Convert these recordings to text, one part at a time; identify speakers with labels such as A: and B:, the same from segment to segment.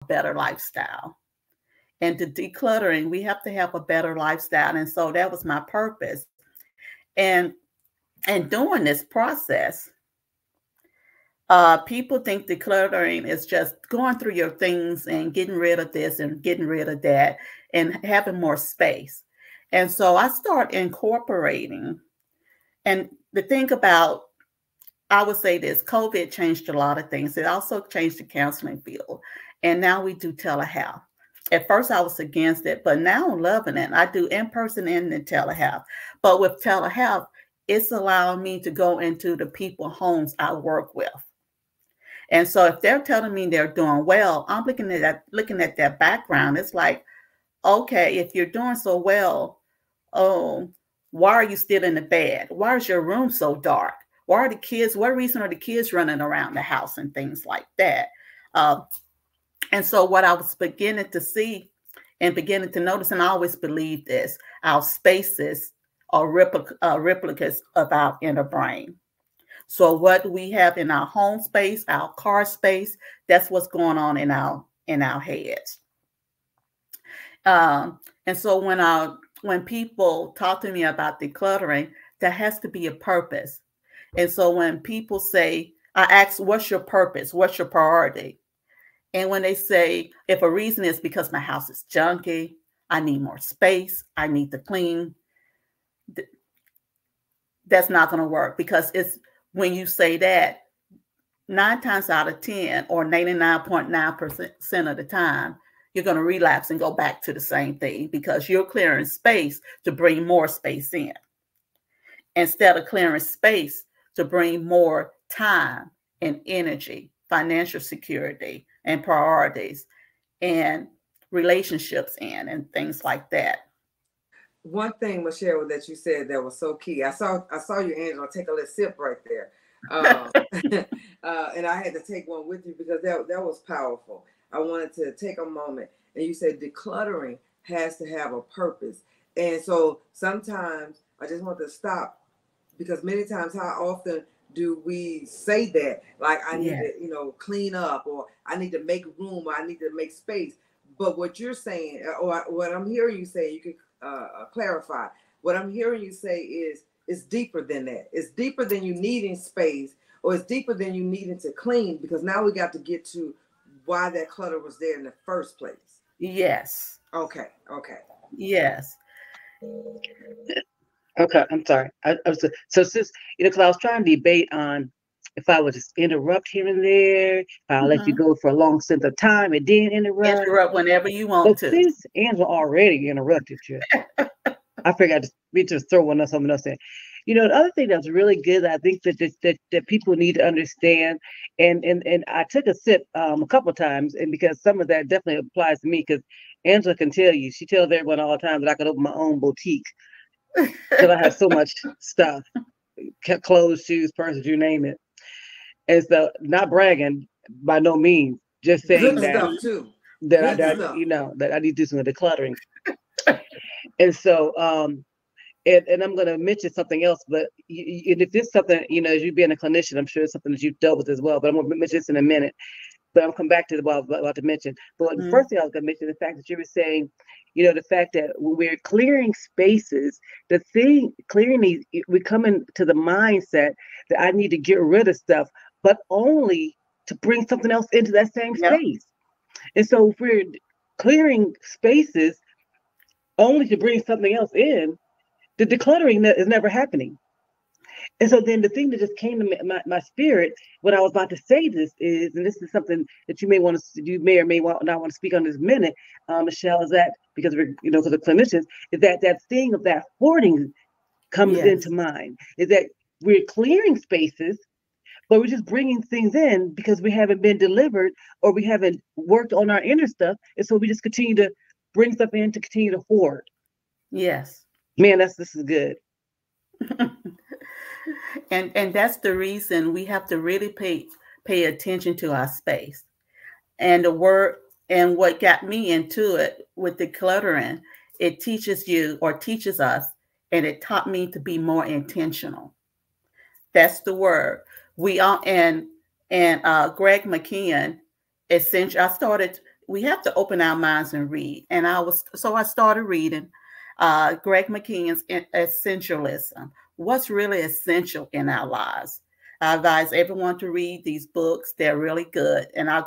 A: better lifestyle. And the decluttering, we have to have a better lifestyle. And so that was my purpose. And during this process, people think decluttering is just going through your things and getting rid of this and getting rid of that and having more space. And so I start incorporating. And the thing about, I would say this, COVID changed a lot of things. It also changed the counseling field. And now we do telehealth. At first I was against it, but now I'm loving it. I do in-person and the telehealth. But with telehealth, it's allowing me to go into the people's homes I work with. And so if they're telling me they're doing well, I'm looking at their background. It's like, okay, if you're doing so well, oh, why are you still in the bed? Why is your room so dark? Why are the kids, what reason are the kids running around the house and things like that? And so what I was beginning to see and beginning to notice, and I always believe this, our spaces are replicas of our inner brain. So what we have in our home space, our car space, that's what's going on in our heads. And so when people talk to me about decluttering, there has to be a purpose. And so when people say, I ask, what's your purpose? What's your priority? And when they say, if a reason is because my house is junky, I need more space, I need to clean, that's not going to work, because it's, when you say that, 9 times out of 10 or 99.9% of the time, you're going to relapse and go back to the same thing, because you're clearing space to bring more space in, instead of clearing space to bring more time and energy, financial security and priorities and relationships in and things like that.
B: One thing, Michelle, that you said that was so key. I saw you, Angela, take a little sip right there. And I had to take one with you because that was powerful. I wanted to take a moment. And you said decluttering has to have a purpose. And so sometimes I just want to stop, because many times, how often do we say that? Like, I need to, clean up, or I need to make room, or I need to make space. But what you're saying, or what I'm hearing you say, you can clarify. What I'm hearing you say is, it's deeper than that. It's deeper than you needing space, or it's deeper than you needing to clean, because now we got to get to why that clutter was there in the first place.
A: Yes.
B: Okay.
A: Yes.
C: Okay, I'm sorry. So since, because I was trying to debate on if I would just interrupt here and there, if I'll let you go for a long stint of time and then interrupt.
A: Interrupt whenever you want to.
C: Since Angela already interrupted you, I figured we just throw one or something else in. The other thing that's really good, I think that people need to understand, and I took a sip a couple of times, and because some of that definitely applies to me, because Angela can tell you, she tells everyone all the time that I could open my own boutique because I have so much stuff, clothes, shoes, purses, you name it. And so, not bragging by no means, just saying
B: good
C: that
B: stuff too.
C: That I need to do some decluttering. And so, and I'm going to mention something else, but if it's something, as you being a clinician, I'm sure it's something that you've dealt with as well, but I'm going to mention this in a minute. But I'll come back to what I was about to mention. But the first thing I was going to mention, the fact that you were saying, the fact that when we're clearing spaces, clearing these, we come into the mindset that I need to get rid of stuff, but only to bring something else into that same space. And so if we're clearing spaces only to bring something else in, the decluttering is never happening. And so then the thing that just came to my spirit when I was about to say this is, and this is something that you may or may not want to speak on this minute, Michelle, is that because we're, because of clinicians, is that thing of that hoarding comes into mind, is that we're clearing spaces, but we're just bringing things in because we haven't been delivered or we haven't worked on our inner stuff. And so we just continue to bring stuff in to continue to hoard.
A: Yes.
C: Man, this is good.
A: And that's the reason we have to really pay attention to our space. And the word, and what got me into it with decluttering, it teaches us, and it taught me to be more intentional. That's the word. We are, and Greg McKeon, essentially, we have to open our minds and read. And I started reading Greg McKeon's Essentialism. What's really essential in our lives? I advise everyone to read these books. They're really good. And I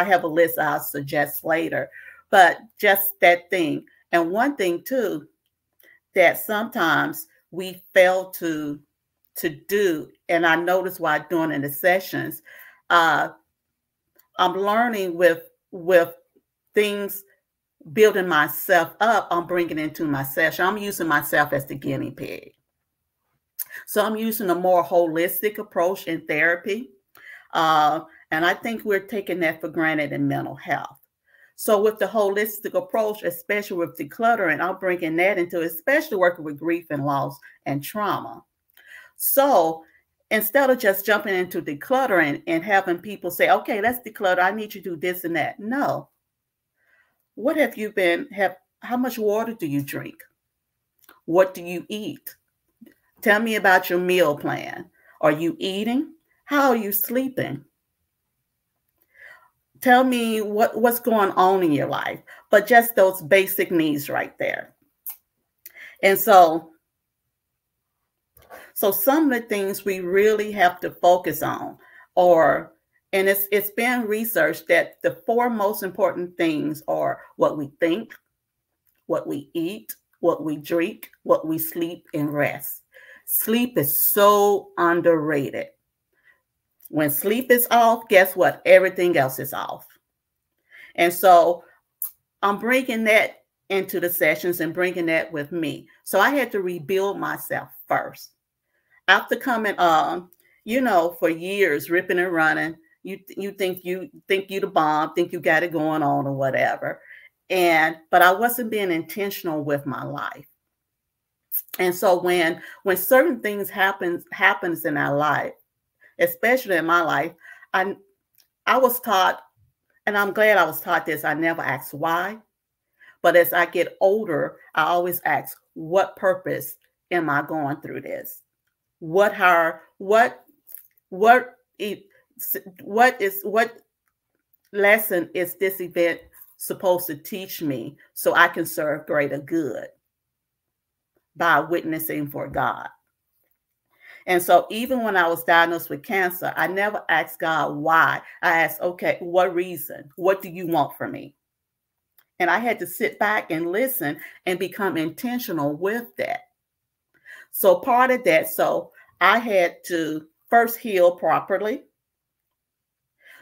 A: have a list I'll suggest later. But just that thing. And one thing too, that sometimes we fail to do, and I notice while doing in the sessions, I'm learning with things, building myself up, I'm bringing into my session. I'm using myself as the guinea pig. So I'm using a more holistic approach in therapy. And I think we're taking that for granted in mental health. So with the holistic approach, especially with decluttering, I'm bringing that into, especially working with grief and loss and trauma. So instead of just jumping into decluttering and having people say, okay, let's declutter, I need you to do this and that. No. What how much water do you drink? What do you eat? Tell me about your meal plan. Are you eating? How are you sleeping? Tell me what's going on in your life. But just those basic needs right there. And so some of the things we really have to focus on and it's been researched that the 4 most important things are what we think, what we eat, what we drink, what we sleep, and rest. Sleep is so underrated. When sleep is off, guess what? Everything else is off. And so I'm bringing that into the sessions and bringing that with me. So I had to rebuild myself first. After coming for years, ripping and running, you think you the bomb, think you got it going on or whatever. But I wasn't being intentional with my life. And so when certain things happens in our life, especially in my life, I was taught, and I'm glad I was taught this, I never asked why. But as I get older, I always ask, what purpose am I going through this? What lesson is this event supposed to teach me so I can serve greater good by witnessing for God? And so even when I was diagnosed with cancer, I never asked God why. I asked, okay, what reason? What do you want from me? And I had to sit back and listen and become intentional with that. So part of that, so I had to first heal properly.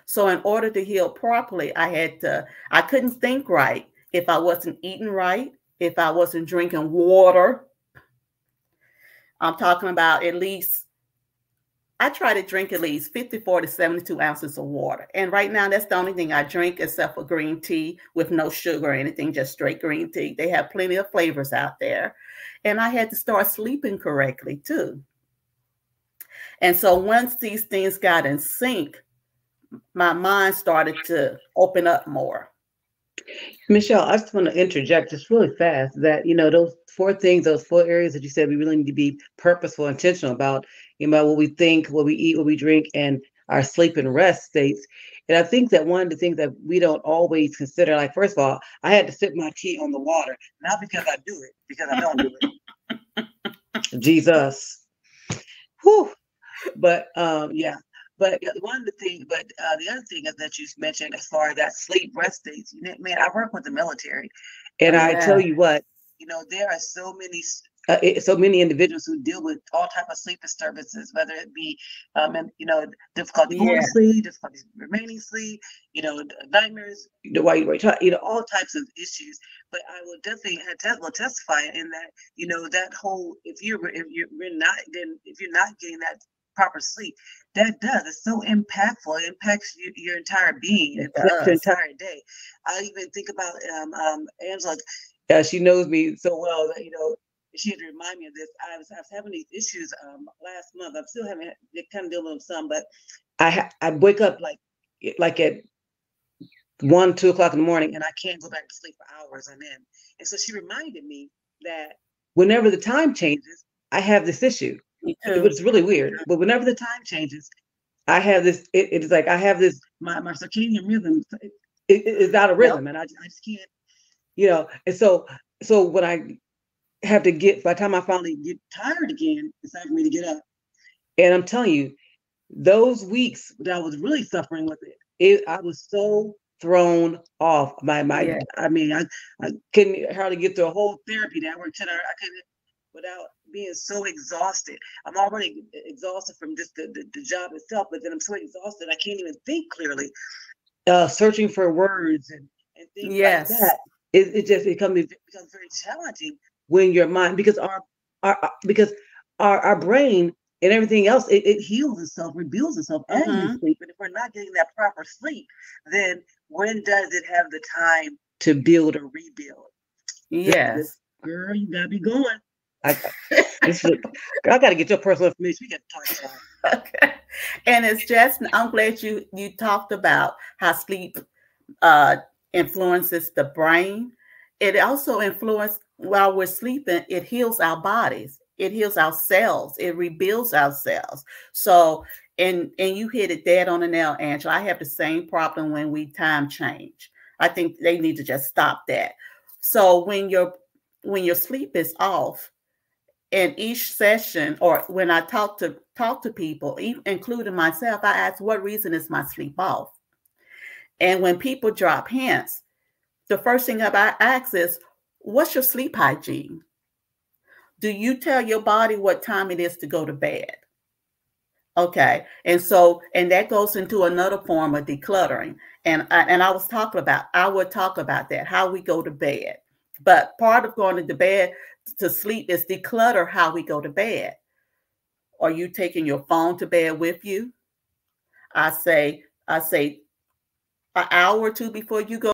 A: So in order to heal properly, I couldn't think right if I wasn't eating right, if I wasn't drinking water. I'm talking about I try to drink at least 54 to 72 ounces of water. And right now, that's the only thing I drink except for green tea with no sugar or anything, just straight green tea. They have plenty of flavors out there. And I had to start sleeping correctly too. And so once these things got in sync, my mind started to open up more.
C: Michelle, I just want to interject just really fast that, those 4 things, those 4 areas that you said we really need to be purposeful, intentional about what we think, what we eat, what we drink, and our sleep and rest states. And I think that one of the things that we don't always consider, like, first of all, I had to sip my tea on the water, not because I do it, because I don't do it. Jesus. Whew. But yeah. But one of the things, the other thing that you mentioned as far as that sleep rest states, man, I work with the military, and I tell you what, there are so many individuals who deal with all type of sleep disturbances, whether it be, difficulty going to sleep, difficulty remaining asleep, nightmares, while you talk, all types of issues. But I will definitely will testify in that, that whole, if you're not getting that proper sleep, it's so impactful. It impacts your entire being. It impacts your entire day. I even think about Angela. She knows me so well that she had to remind me of this. I was having these issues last month. I'm still having kind of dealing with some, but I wake up like at 1, 2 o'clock in the morning, and I can't go back to sleep for hours on end. And so she reminded me that whenever the time changes, I have this issue. It's really weird, but whenever the time changes, I have this. It is like I have this. My circadian rhythm it's out of rhythm, and I just can't, you know. And so when I have to get, by the time I finally get tired again, it's time for me to get up. And I'm telling you, those weeks that I was really suffering with it, I was so thrown off.
A: Yeah.
C: I mean, I couldn't hardly get through a whole therapy that I worked 10 hours. I couldn't, without being so exhausted. I'm already exhausted from just the job itself, but then I'm so exhausted I can't even think clearly. Searching for words and things like
A: Yes.
C: that. It just becomes very challenging when your mind, because our brain and everything else, it heals itself, rebuilds itself as we sleep. And if we're not getting that proper sleep, then when does it have the time to build or rebuild?
A: Yes.
C: Girl, you gotta be going. I gotta get your personal information. We got to talk about it.
A: Okay. And it's just, I'm glad you talked about how sleep influences the brain. It also influences, while we're sleeping, it heals our bodies. It heals our cells. It rebuilds our cells. So, and you hit it dead on the nail, Angela. I have the same problem when we time change. I think they need to just stop that. So when your sleep is off, in each session, or when I talk to people, including myself, I ask, what reason is my sleep off? And when people drop hints, the first thing I ask is, what's your sleep hygiene? Do you tell your body what time it is to go to bed? Okay. And so, and that goes into another form of decluttering. And I would talk about that, how we go to bed. But part of going to bed to sleep is declutter how we go to bed. Are you taking your phone to bed with you? I say an hour or two before you go